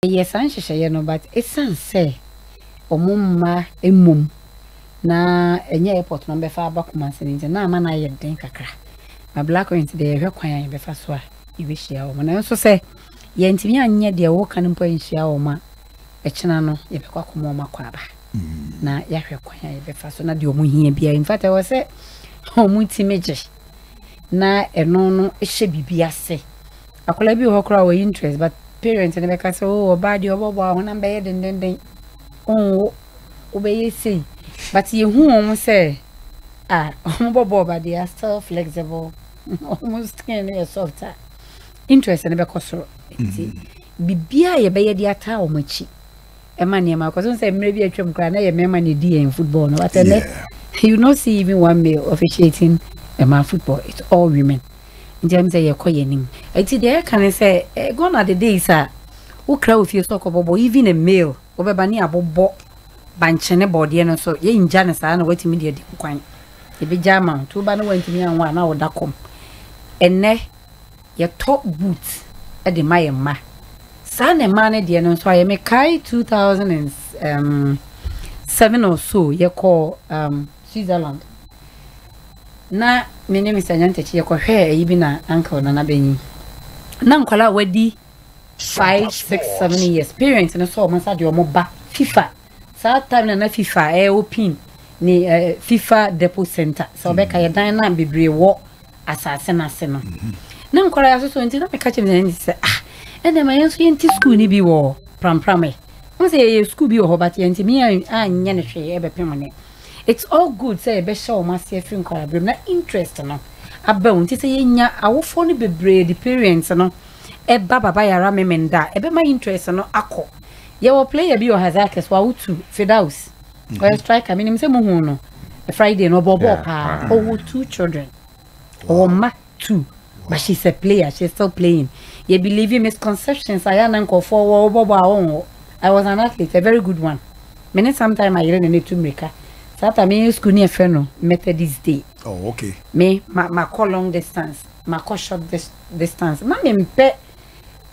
yes anhyehyɛ no but esan say omumma emum na enye airport no befa abakuma seninte na ama na ye den kakra ma black oint de hwe kwan ya befa so a ibehia wo na nso say ye ntimi anye de wo kan mpo nhia wo ma echena no ye bekwa komo ma kwa ba na ya hwe kwan ya befa so na de omu hia bia in fact I was say omu timeje na eno no ehye bibia se akola bi ho kra wo interest but parents ne beka say oh bad you obobo ho na be ye den oh obey say but you who say obobo but they are still flexible almost can be softer interest ne be kosoro bibia ye be ye dia ta o machi e ma ne ma cause say mre bi atwam kra na ye mema ne di in football no but you not see even one male officiating a football it's all women in terms of your koyenim enti dey can say gone are the days who cry with you so kobobo even a male obeba abobo banchene body no so ye nja ne sa na watimi de kwan e be jama to ba no wantimi anwa na wodakom enne ye top boot e de mayema sa ne ma ne de no so aye me kai 2007 or so ye call Switzerland na me name is Nyantechi ye ko hwe e bi na uncle na benyi na nkwala wadi 5, 6, 7 years experience no so man sa de omo ba FIFA sa time na FIFA open ni FIFA depot center so be ka ye dan na bebre wo asase na se no na nkwala ya so nti na me ka che me say ene ma yenso yenti school ni bi wo pram e mo say ye school bi wo but yenti mi anya ne hwe e be pemone. It's all good say be show ma see free nkwala brem na interest no aba wonti say yenya awofo ni bebre the parents no e baba yara memenda e be my interest no akọ ye wo player bi o hazakes wa utu Fidaus or striker minim say mo hu no Friday no bobo pa o 2 children o ma 2 but she's a player she's still playing you believe in misconceptions I am for bobo I was an athlete a very good one many sometime I need to make her that I mean school near Feno Methodist Day. Oh, okay. Me, my call long distance, my call short distance. Ma me pet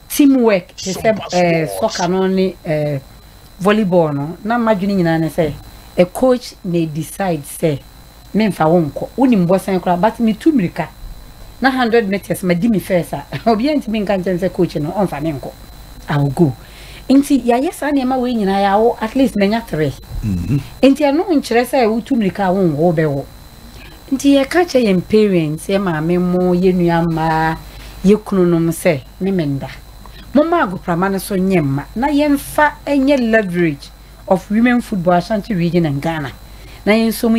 teamwork. Soccer only volleyball no. Na imagine na say a coach may decide say me mfa wonko. Uni mbosa nkora but me two mirika. Na 100 meters me di me first ah. Obi enti me nka nche coach no onfa me nko. I will go. Inti ya yes ani ma we nyina ya wo at least menya 3 inti anu nkyere say wo tumrika wo be wo inti ye ka che ye parents ye ma me mo ye nua ma ye kununum say me menda mo ma agoprama ne so nyemma na ye mfa enye leverage of women football Ashanti region and Ghana na ye nso mu